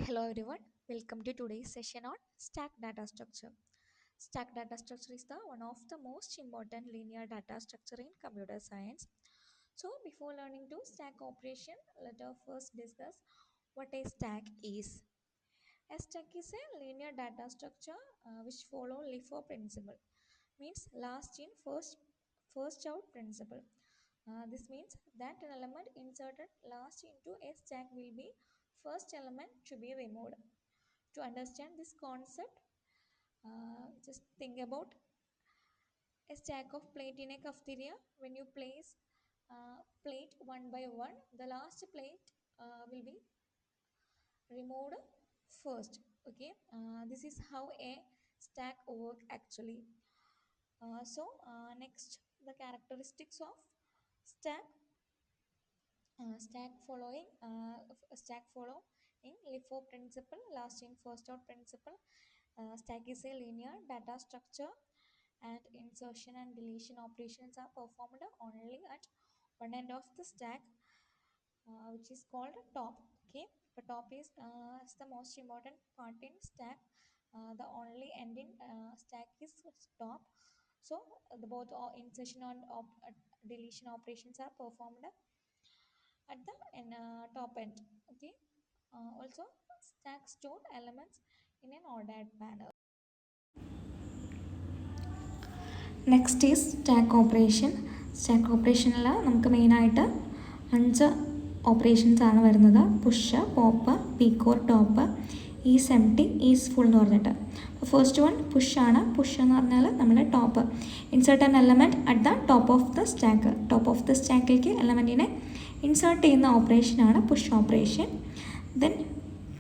Hello everyone, welcome to today's session on stack data structure. Stack data structure is the one of the most important linear data structure in computer science. So before learning to stack operation, let us first discuss what a stack is. A stack is a linear data structure which follow LIFO principle, means last in first out principle. This means that an element inserted last into a stack will be first element to be removed. To understand this concept, just think about a stack of plate in a cafeteria. When you place plate one by one, the last plate will be removed first. Okay, this is how a stack work actually. Next, the characteristics of stack. Stack follow in LIFO principle, last in first out principle. Stack is a linear data structure and insertion and deletion operations are performed only at one end of the stack, which is called top. Okay, the top is the most important part in stack. The only end in stack is top. So the both insertion and deletion operations are performed at the top end. Okay, also stack store elements in an ordered manner. Next is stack operation. Stack ഓപ്പറേഷനിൽ നമുക്ക് മെയിനായിട്ട് 5 operations ആണ് വരുന്നത്. Push, pop, peek or top, is empty, is full എന്ന് പറഞ്ഞിട്ട്. അപ്പോൾ first one പുഷാണ്. Push എന്ന് പറഞ്ഞാൽ നമ്മൾ top insert an element at the top of the stack. Top of the സ്റ്റാക്കിലേക്ക് എലമെൻറ്റിനെ ഇൻസേർട്ട് ചെയ്യുന്ന ഓപ്പറേഷനാണ് push operation. Then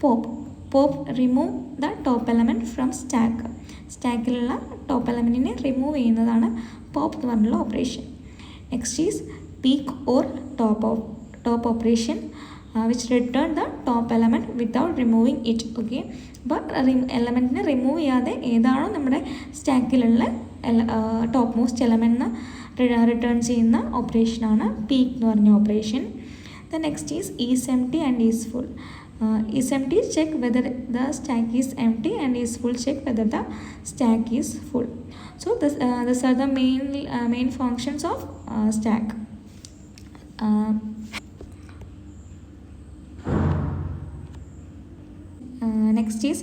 pop. Pop remove the top element from stack. സ്റ്റാക്കിലുള്ള ടോപ്പ് എലമെൻറ്റിനെ റിമൂവ് ചെയ്യുന്നതാണ് പോപ്പ് എന്ന് പറഞ്ഞുള്ള operation. Next is peek or top operation which return the top element without removing it. Okay, അപ്പോൾ എലമെൻറ്റിനെ remove ചെയ്യാതെ ഏതാണോ നമ്മുടെ സ്റ്റാക്കിലുള്ള ടോപ്പ് മോസ്റ്റ് എലമെൻറ്റിന് റിട്ടേൺ ചെയ്യുന്ന ഓപ്പറേഷനാണ് പീക്ക് എന്ന് പറഞ്ഞ operation. The next is empty and is full. Is empty, check whether the stack is empty, and is full, check whether the stack is full. So these are the main functions of stack. Next is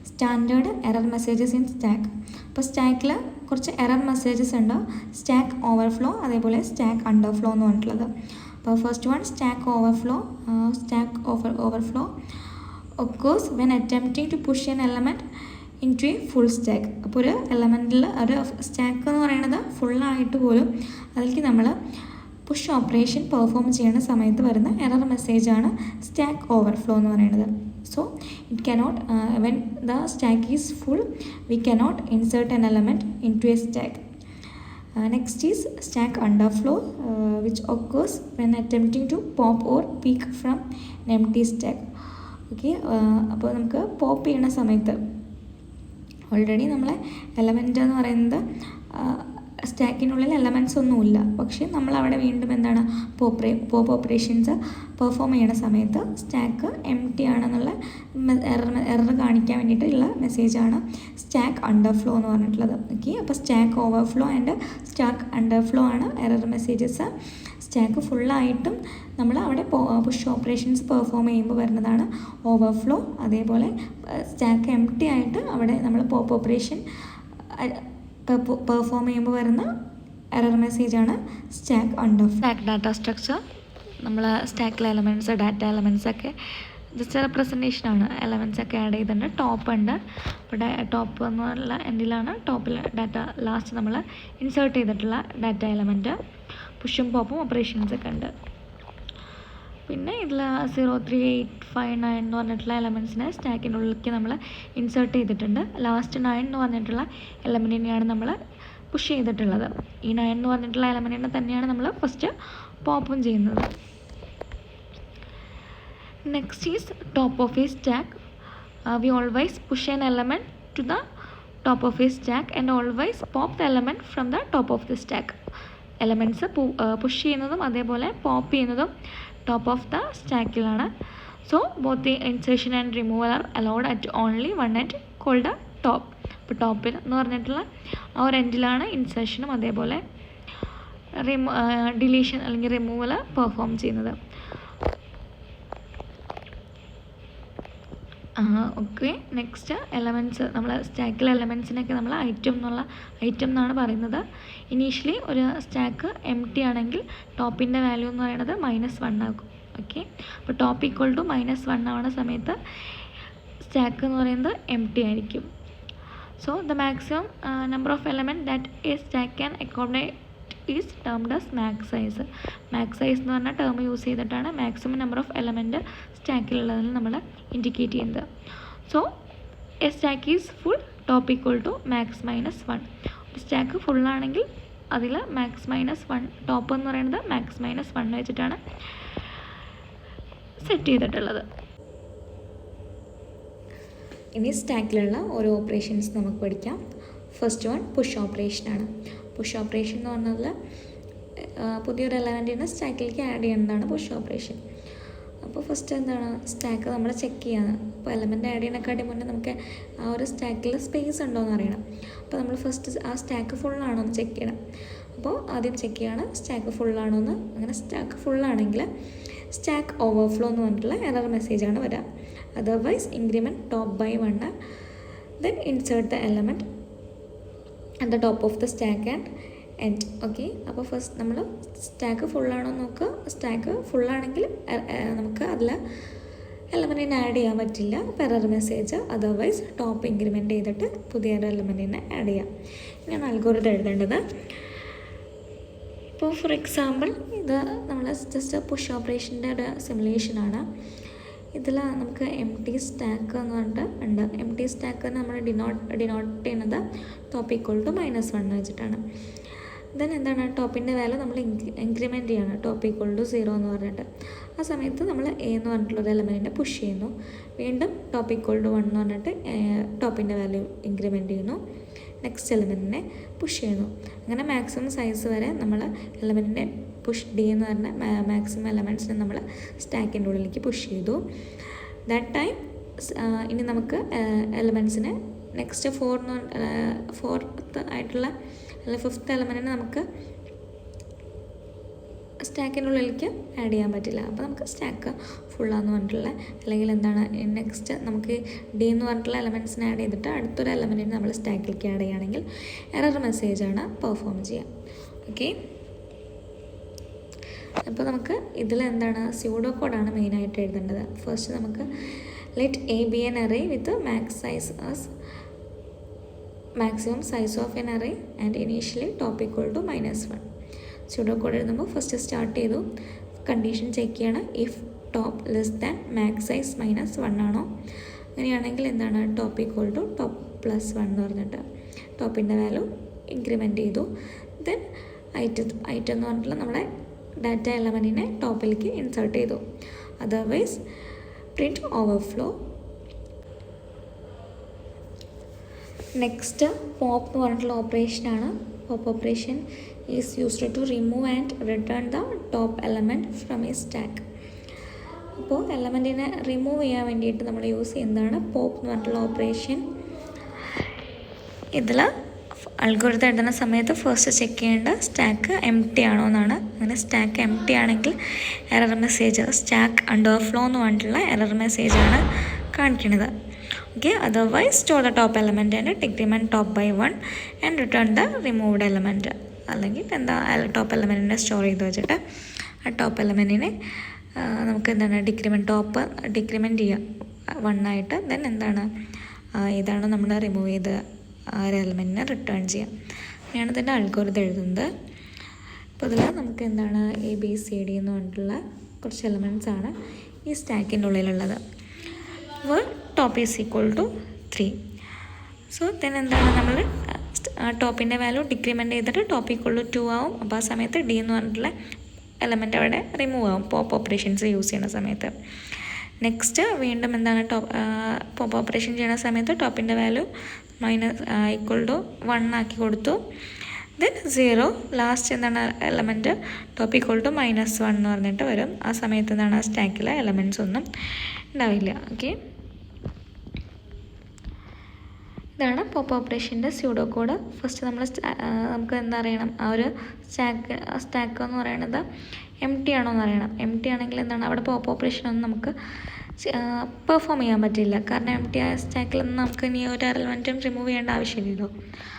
standard error messages in stack. അപ്പോൾ സ്റ്റാക്കിൽ കുറച്ച് error messages ഉണ്ട്. Stack overflow, അതേപോലെ stack underflow എന്ന് പറഞ്ഞിട്ടുള്ളത്. അപ്പോൾ first one stack overflow. Overflow occurs when attempting to push an element into a full stack. അപ്പോൾ ഒരു എലമെൻറ്റിൽ ഒരു സ്റ്റാക്ക് എന്ന് പറയുന്നത് ഫുള്ളായിട്ട് പോലും അതിലേക്ക് നമ്മൾ പുഷ് ഓപ്പറേഷൻ പെർഫോം ചെയ്യുന്ന സമയത്ത് വരുന്ന എറർ മെസ്സേജാണ് സ്റ്റാക്ക് ഓവർഫ്ലോ എന്ന് പറയുന്നത്. So it cannot, when the stack is full, we cannot insert an element into a stack. Next is stack underflow, which occurs when attempting to pop or peek from an empty stack. Okay, അപ്പോൾ നമുക്ക് pop ചെയ്യുന്ന സമയത്ത് already നമ്മളെ element എന്ന് പറയുന്നത് സ്റ്റാക്കിനുള്ളിൽ elements ഒന്നുമില്ല, പക്ഷേ നമ്മളവിടെ വീണ്ടും എന്താണ് പോപ്പ് ഓപ്പറേഷൻസ് പെർഫോം ചെയ്യുന്ന സമയത്ത് സ്റ്റാക്ക് എംപ്റ്റി ആണെന്നുള്ള എറർ കാണിക്കാൻ വേണ്ടിയിട്ടുള്ള മെസ്സേജാണ് സ്റ്റാക്ക് അണ്ടർഫ്ലോ എന്ന് പറഞ്ഞിട്ടുള്ളത്. ഓക്കെ, അപ്പോൾ stack overflow and stack underflow ആണ് എറർ മെസ്സേജസ്. സ്റ്റാക്ക് ഫുള്ളായിട്ടും നമ്മൾ അവിടെ പുഷ് ഓപ്പറേഷൻസ് പെർഫോം ചെയ്യുമ്പോൾ വരുന്നതാണ് ഓവർഫ്ലോ. അതേപോലെ സ്റ്റാക്ക് എംപ്റ്റി ആയിട്ട് അവിടെ നമ്മൾ പോപ്പ് ഓപ്പറേഷൻ പെർഫോം ചെയ്യുമ്പോൾ വരുന്ന എറർ മെസ്സേജാണ് stack under. Stack data structure നമ്മൾ സ്റ്റാക്കിലെ എലമെൻറ്റ്സ്, ഡാറ്റ എലമെൻറ്റ്സ് ഒക്കെ ജസ്റ്റ് റെപ്രസെൻറ്റേഷനാണ്. എലമെൻറ്റ്സ് ഒക്കെ ആഡ് ചെയ്തിട്ടുണ്ട്. ടോപ്പ് ഉണ്ട്. അപ്പോൾ ടോപ്പ് എന്നുള്ള എൻഡിലാണ് ടോപ്പിൽ ഡാറ്റ ലാസ്റ്റ് നമ്മൾ ഇൻസേർട്ട് ചെയ്തിട്ടുള്ള ഡാറ്റ എലമെൻറ്റ്. പുഷും പോപ്പും ഓപ്പറേഷൻസ് ഒക്കെ ഉണ്ട്. പിന്നെ ഇതിൽ 0, 3, 8, 5, 9 എന്ന് പറഞ്ഞിട്ടുള്ള എലമെൻറ്റ്സിനെ സ്റ്റാക്കിനുള്ളിലേക്ക് നമ്മൾ ഇൻസേർട്ട് ചെയ്തിട്ടുണ്ട്. ലാസ്റ്റ് 9 എന്ന് പറഞ്ഞിട്ടുള്ള എലമെൻറ്റിനെയാണ് നമ്മൾ പുഷ് ചെയ്തിട്ടുള്ളത്. ഈ 9 എന്ന് പറഞ്ഞിട്ടുള്ള എലമെൻറ്റിനെ തന്നെയാണ് നമ്മൾ ഫസ്റ്റ് പോപ്പും ചെയ്യുന്നത്. Next is top of a stack. We always push an element to the top of a stack and always pop the element from the top of the stack. Elements push ചെയ്യുന്നതും അതേപോലെ pop ചെയ്യുന്നതും top of the സ്റ്റാക്കിലാണ്. So both the insertion and removal are allowed at only one end called top. ഇപ്പോൾ ടോപ്പിൽ എന്ന് പറഞ്ഞിട്ടുള്ള ആ ഒരു എൻഡിലാണ് ഇൻസേർഷനും അതേപോലെ ഡിലീഷൻ അല്ലെങ്കിൽ റിമൂവൽ പെർഫോം ചെയ്യുന്നത്. Okay, next elements. നമ്മൾ സ്റ്റാക്കിലെ എലമെൻറ്റ്സിനൊക്കെ നമ്മൾ ഐറ്റം എന്നാണ് പറയുന്നത്. ഇനീഷ്യലി ഒരു സ്റ്റാക്ക് എം ടി ആണെങ്കിൽ ടോപ്പിൻ്റെ വാല്യൂ എന്ന് പറയുന്നത് -1 ആക്കും. ഓക്കെ, അപ്പോൾ ടോപ്പ് ഈക്വൽ ടു -1 ആവുന്ന സമയത്ത് സ്റ്റാക്ക് എന്ന് പറയുന്നത് എം ടി ആയിരിക്കും. So the maximum number of element that a stack can accommodate is termed as max size. Max size എന്ന് പറഞ്ഞ ടേം യൂസ് ചെയ്തിട്ടാണ് മാക്സിമം നമ്പർ ഓഫ് എലമെൻറ്റ് സ്റ്റാക്കിലുള്ളതിൽ നമ്മൾ ഇൻഡിക്കേറ്റ് ചെയ്യുന്നത്. So a stack is full top equal to max -1. ഒരു stack ഫുള്ളാണെങ്കിൽ അതിൽ max -1 top എന്ന് പറയുന്നത് മാക്സ് -1 വെച്ചിട്ടാണ് സെറ്റ് ചെയ്തിട്ടുള്ളത്. ഇനി സ്റ്റാക്കിലുള്ള ഓരോ ഓപ്പറേഷൻസ് നമുക്ക് പഠിക്കാം. ഫസ്റ്റ് വൺ പുഷ് ഓപ്പറേഷനാണ്. പുഷ് ഓപ്പറേഷൻ എന്ന് പറഞ്ഞാൽ പുതിയൊരു എലമെൻറ്റിനെ സ്റ്റാക്കിലേക്ക് ആഡ് ചെയ്യുന്നതാണ് പുഷ് ഓപ്പറേഷൻ. അപ്പോൾ ഫസ്റ്റ് എന്താണ്, സ്റ്റാക്ക് നമ്മൾ ചെക്ക് ചെയ്യാണ്. അപ്പോൾ എലമെൻറ്റ് ആഡ് ചെയ്യണേക്കാട്ടി മുന്നേ നമുക്ക് ആ ഒരു സ്റ്റാക്കിൽ സ്പേസ് ഉണ്ടോ എന്ന് അറിയണം. അപ്പോൾ നമ്മൾ ഫസ്റ്റ് ആ സ്റ്റാക്ക് ഫുള്ളാണോ എന്ന് ചെക്ക് ചെയ്യണം. അപ്പോൾ ആദ്യം ചെക്ക് ചെയ്യാണ് സ്റ്റാക്ക് ഫുള്ളാണോ എന്ന്. അങ്ങനെ സ്റ്റാക്ക് ഫുള്ളാണെങ്കിൽ സ്റ്റാക്ക് ഓവർഫ്ലോ എന്ന് പറഞ്ഞിട്ടുള്ള എറർ മെസ്സേജാണ് വരിക. Otherwise increment top by 1, then insert the element at the top of the stack and end. Okay, അപ്പോൾ ഫസ്റ്റ് നമ്മൾ സ്റ്റാക്ക് ഫുള്ളാണോ നോക്കുക. സ്റ്റാക്ക് ഫുള്ളാണെങ്കിൽ നമുക്ക് അതിൽ എലമെൻറ്റിനെ ആഡ് ചെയ്യാൻ പറ്റില്ല, error message. Otherwise top increment ചെയ്തിട്ട് പുതിയൊരു എലമെൻറ്റിനെ ആഡ് ചെയ്യാം. ഇങ്ങനെയാണ് അൽഗോരിതം എഴുതേണ്ടത്. ഇപ്പോൾ ഫോർ എക്സാമ്പിൾ ഇത് നമ്മൾ ജസ്റ്റ് പുഷ് ഓപ്പറേഷൻ്റെ ഒരു സിമുലേഷനാണ്. ഇതിൽ നമുക്ക് എം ടി സ്റ്റാക്ക് എന്ന് പറഞ്ഞിട്ട് ഉണ്ട്. എം ടി സ്റ്റാക്ക് നമ്മൾ ഡിനോട്ട് ചെയ്യുന്നത് ടോപ്പ് ഈക്വൽ ടു -1 വെച്ചിട്ടാണ്. ദെൻ എന്താണ്, ടോപ്പിൻ്റെ വാല്യൂ നമ്മൾ ഇൻക്രിമെൻറ്റ് ചെയ്യണം ടോപ്പ് ഈക്വൽ ടു 0 എന്ന് പറഞ്ഞിട്ട്. ആ സമയത്ത് നമ്മൾ എ എന്ന് പറഞ്ഞിട്ടുള്ളൊരു എലമെൻറ്റിനെ പുഷ് ചെയ്യുന്നു. വീണ്ടും ടോപ്പ് ഈക്വൽ ടു 1 എന്ന് പറഞ്ഞിട്ട് ടോപ്പിൻ്റെ വാല്യൂ ഇൻക്രിമെൻറ്റ് ചെയ്യുന്നു. നെക്സ്റ്റ് എലമെൻറ്റിനെ പുഷ് ചെയ്യുന്നു. അങ്ങനെ മാക്സിമം സൈസ് വരെ നമ്മൾ എലമെൻറ്റിനെ പുഷ് ഡി എന്ന് പറഞ്ഞ മാക്സിമം എലമെൻറ്റ്സിനെ നമ്മൾ സ്റ്റാക്കിൻ്റെ ഉള്ളിലേക്ക് പുഷ് ചെയ്തു. ദാറ്റ് ടൈം ഇനി നമുക്ക് എലമെൻറ്റ്സിനെ നെക്സ്റ്റ് ഫോർത്ത് ആയിട്ടുള്ള അല്ലെങ്കിൽ ഫിഫ്ത്ത് എലമെൻറ്റിനെ നമുക്ക് സ്റ്റാക്കിൻ്റെ ഉള്ളിലേക്ക് ആഡ് ചെയ്യാൻ പറ്റില്ല. അപ്പോൾ നമുക്ക് സ്റ്റാക്ക് ഫുള്ളാന്ന് പറഞ്ഞിട്ടുള്ള അല്ലെങ്കിൽ എന്താണ് നെക്സ്റ്റ് നമുക്ക് ഡി എന്ന് പറഞ്ഞിട്ടുള്ള എലമെൻറ്റ്സിനെ ആഡ് ചെയ്തിട്ട് അടുത്തൊരു എലമെൻറ്റിനെ നമ്മൾ സ്റ്റാക്കിലേക്ക് ആഡ് ചെയ്യുകയാണെങ്കിൽ എറർ മെസ്സേജാണ് പെർഫോം ചെയ്യുക. ഓക്കെ, അപ്പോൾ നമുക്ക് ഇതിൽ എന്താണ് സ്യൂഡോ കോഡാണ് മെയിനായിട്ട് എഴുതേണ്ടത്. ഫസ്റ്റ് നമുക്ക് let a be an array with max size as maximum size of an array and initially top equal to -1. Pseudo code എഴുതുമ്പോൾ ഫസ്റ്റ് സ്റ്റാർട്ട് ചെയ്തു, കണ്ടീഷൻ ചെക്ക് ചെയ്യണം. If top less than max size -1 ആണോ, അങ്ങനെയാണെങ്കിൽ എന്താണ് top equal to top +1 എന്ന് പറഞ്ഞിട്ട് ടോപ്പിൻ്റെ value increment ചെയ്തു. ദെൻ ഐറ്റം എന്ന് പറഞ്ഞിട്ടുള്ള നമ്മുടെ ഡാറ്റ എലമെൻറ്റിനെ ടോപ്പിലേക്ക് ഇൻസേർട്ട് ചെയ്തു. Otherwise print overflow. Next pop എന്ന് പറഞ്ഞിട്ടുള്ള ഓപ്പറേഷനാണ്. Pop operation is used to remove and return the top element from a stack. അപ്പോൾ എലമെൻറ്റിനെ റിമൂവ് ചെയ്യാൻ വേണ്ടിയിട്ട് നമ്മൾ യൂസ് ചെയ്യുന്നതാണ് പോപ്പ് എന്ന് പറഞ്ഞിട്ടുള്ള ഓപ്പറേഷൻ. ഇതിൽ അൽഗോരിതം എഴുതുന്ന സമയത്ത് ഫസ്റ്റ് ചെക്ക് ചെയ്യേണ്ട സ്റ്റാക്ക് എം ടി ആണോ എന്നാണ്. അങ്ങനെ സ്റ്റാക്ക് എം ടി ആണെങ്കിൽ എറർ മെസ്സേജ് സ്റ്റാക്ക് അണ്ടർഫ്ലോ എന്ന് പറഞ്ഞിട്ടുള്ള എറർ മെസ്സേജാണ് കാണിക്കുന്നത്. Okay, otherwise store the top element and decrement top by 1 and return the removed element. അല്ലെങ്കിൽ എന്താ ടോപ്പ് എലമെൻറ്റിനെ സ്റ്റോർ ചെയ്ത് വെച്ചിട്ട് ആ ടോപ്പ് എലമെൻറ്റിനെ നമുക്ക് എന്താണ് ഡിക്രിമെൻറ്റ് ചെയ്യാം 1 ആയിട്ട്. ദെൻ എന്താണ് ഇതാണ് നമ്മൾ റിമൂവ് ചെയ്ത് ആ ഒരു എലമെൻറ്റിനെ റിട്ടേൺ ചെയ്യാം. അങ്ങനെയാണ് ഇതിൻ്റെ അൽഗോരിതം എഴുതുന്നത്. അപ്പോൾ ഇതിൽ നമുക്ക് എന്താണ് ABCD എന്ന് പറഞ്ഞിട്ടുള്ള കുറച്ച് എലമെൻറ്റ്സ് ആണ് ഈ സ്റ്റാക്കിൻ്റെ ഉള്ളിലുള്ളത്. അപ്പോൾ top is equal to 3. So then എന്താണ് നമ്മൾ ടോപ്പിൻ്റെ വാല്യൂ ഡിക്രിമെൻറ്റ് ചെയ്തിട്ട് ടോപ്പ് ഈക്വൽ ടു 2 ആവും. അപ്പോൾ ആ സമയത്ത് ഡി എന്ന് പറഞ്ഞിട്ടുള്ള എലമെൻറ്റ് അവിടെ റിമൂവ് ആവും പോപ്പ് ഓപ്പറേഷൻസ് യൂസ് ചെയ്യുന്ന സമയത്ത്. നെക്സ്റ്റ് വീണ്ടും എന്താണ് പോപ്പ് ഓപ്പറേഷൻ ചെയ്യുന്ന സമയത്ത് ടോപ്പിൻ്റെ വാല്യൂ ഈക്വൽ ടു 1 ആക്കി കൊടുത്തു. ദെൻ 0 ലാസ്റ്റ് എന്താണ് എലമെൻറ്റ് ടോപ്പ് ഈക്വൽ ടു -1 എന്ന് പറഞ്ഞിട്ട് വരും. ആ സമയത്ത് എന്താണ് സ്റ്റാക്കിലെ എലമെൻറ്റ്സ് ഒന്നും ഉണ്ടാവില്ല. ഓക്കെ, ഇതാണ് പോപ്പ് ഓപ്പറേഷൻ്റെ സ്യൂഡോ കോഡ്. ഫസ്റ്റ് നമുക്ക് എന്താ അറിയണം, ആ ഒരു സ്റ്റാക്ക് എന്ന് പറയുന്നത് എം ടി ആണോ എന്ന് അറിയണം. എം ടി ആണെങ്കിൽ എന്താണ് അവിടെ പോപ്പ് ഓപ്പറേഷൻ ഒന്നും നമുക്ക് പെർഫോം ചെയ്യാൻ പറ്റില്ല. കാരണം എം ടി ആയ സ്റ്റാക്കിലൊന്നും നമുക്ക് ഇനി ഒരു എലമെൻറ്റും റിമൂവ് ചെയ്യേണ്ട ആവശ്യമില്ലല്ലോ.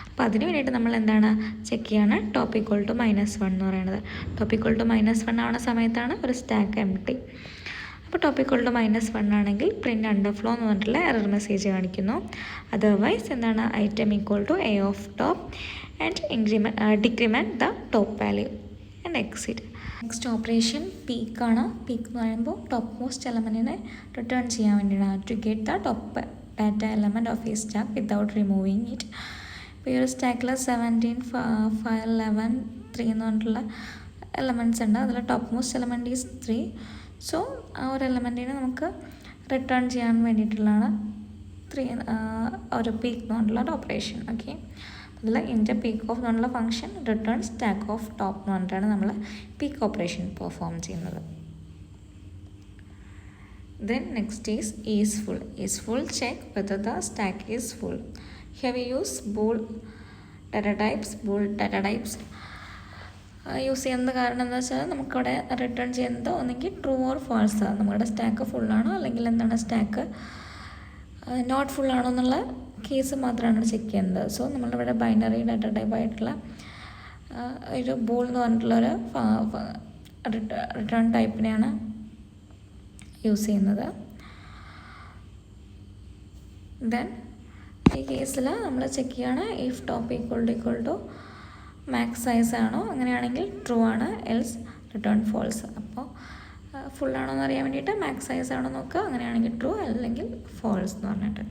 അപ്പോൾ അതിന് വേണ്ടിയിട്ട് നമ്മൾ എന്താണ് ചെക്ക് ചെയ്യാണ് ടോപ്പ് ഈക്വൽ ടു -1 എന്ന് പറയുന്നത്. ടോപ്പ് ഈക്വൽ ടു -1 ആവുന്ന സമയത്താണ് ഒരു സ്റ്റാക്ക് എം ടി. അപ്പോൾ ടോപ്പ് ഈക്വൽ ടു -1 ആണെങ്കിൽ പ്രിൻറ്റ് അണ്ടർഫ്ലോ എന്ന് പറഞ്ഞിട്ടുള്ള എറർ മെസ്സേജ് കാണിക്കുന്നു. അതർവൈസ് എന്താണ് item equal to a of top and decrement the top value and exit. Next operation പീക്കാണ്. പീക്ക് എന്ന് പറയുമ്പോൾ ടോപ്പ് മോസ്റ്റ് എലമെൻറ്റിനെ റിട്ടേൺ ചെയ്യാൻ വേണ്ടിയിട്ടാണ്. To get the top data element of ഈ സ്റ്റാക്ക് വിത്തൗട്ട് റിമൂവിങ് ഇറ്റ്. ഇപ്പോൾ ഈ ഒരു സ്റ്റാക്കിൽ 17, 5, 11, 3 എന്ന് പറഞ്ഞിട്ടുള്ള എലമെൻറ്റ്സ് ഉണ്ട്. അതിൽ top most element is 3. So ആ ഒരു എലമെൻറ്റിനെ നമുക്ക് റിട്ടേൺ ചെയ്യാൻ വേണ്ടിയിട്ടുള്ളതാണ് ഒരു പീക്ക് എന്ന് പറഞ്ഞിട്ടുള്ള ഒരു ഓപ്പറേഷൻ. ഓക്കെ, അതിൽ ഇൻറ്റർ പീക്ക് ഓഫ് എന്ന് പറഞ്ഞുള്ള function return stack of top എന്ന് പറഞ്ഞിട്ടാണ് നമ്മൾ പീക്ക് ഓപ്പറേഷൻ പെർഫോം ചെയ്യുന്നത്. Then next is full. Is full check whether the stack is full. Here we use bool data types. Use ചെയ്യുന്നത് കാരണം എന്താ വെച്ചാൽ നമുക്കവിടെ റിട്ടേൺ ചെയ്യുന്നത് ഒന്നെങ്കിൽ ട്രൂ ഓർ ഫാൾസ് ആണ്. നമ്മുടെ സ്റ്റാക്ക് ഫുള്ളാണോ അല്ലെങ്കിൽ എന്താണ് സ്റ്റാക്ക് നോട്ട് ഫുള്ളാണോ എന്നുള്ള കേസ് മാത്രമാണ് ചെക്ക് ചെയ്യുന്നത്. സോ നമ്മളിവിടെ ബൈനറി ഡാറ്റ ടൈപ്പ് ആയിട്ടുള്ള ഒരു ബൂൾ എന്ന് പറഞ്ഞിട്ടുള്ളൊരു റിട്ടേൺ ടൈപ്പിനെയാണ് യൂസ് ചെയ്യുന്നത്. ദെൻ ഈ കേസിൽ നമ്മൾ ചെക്ക് ചെയ്യാണ് if top equal to max size ആണോ, അങ്ങനെയാണെങ്കിൽ ട്രൂ ആണ്, എൽസ് റിട്ടേൺ ഫോൾസ്. അപ്പോൾ ഫുള്ളാണോ എന്ന് അറിയാൻ വേണ്ടിയിട്ട് മാക്സ് സൈസ് ആണോ നോക്കുക, അങ്ങനെയാണെങ്കിൽ ട്രൂ, അല്ലെങ്കിൽ ഫോൾസ് എന്ന് പറഞ്ഞിട്ട്.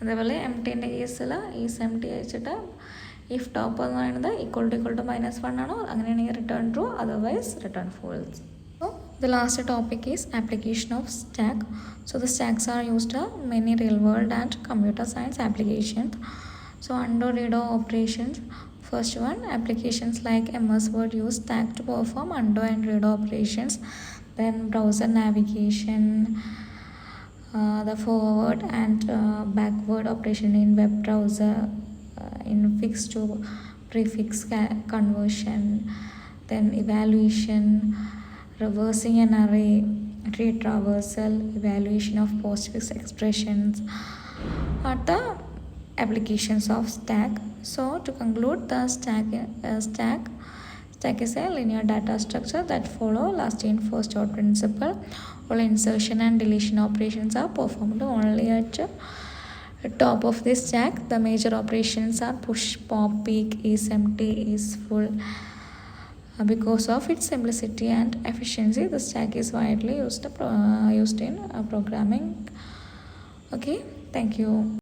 അതേപോലെ എം ടിൻ്റെ കേസിൽ ഈസ് എം ടി വെച്ചിട്ട് ഇഫ് ടോപ്പ് എന്ന് പറയുന്നത് ഈക്വൽ ടു -1 ആണോ, അങ്ങനെയാണെങ്കിൽ return true, otherwise return false. So the last topic is application of stack. So the stacks are used in many real world and computer science applications. So undo redo operations. First one, applications like MS Word use stack to perform undo and redo operations. Then browser navigation, the forward and backward operation in web browser, in fix to prefix conversion, then evaluation, reversing an array, retraversal, evaluation of postfix expressions are the applications of stack. So to conclude, the stack is a linear data structure that follow last in first out principle. All insertion and deletion operations are performed only at top of this stack. The major operations are push, pop, peek, is empty, is full. Because of its simplicity and efficiency, the stack is widely used in programming. Okay, thank you.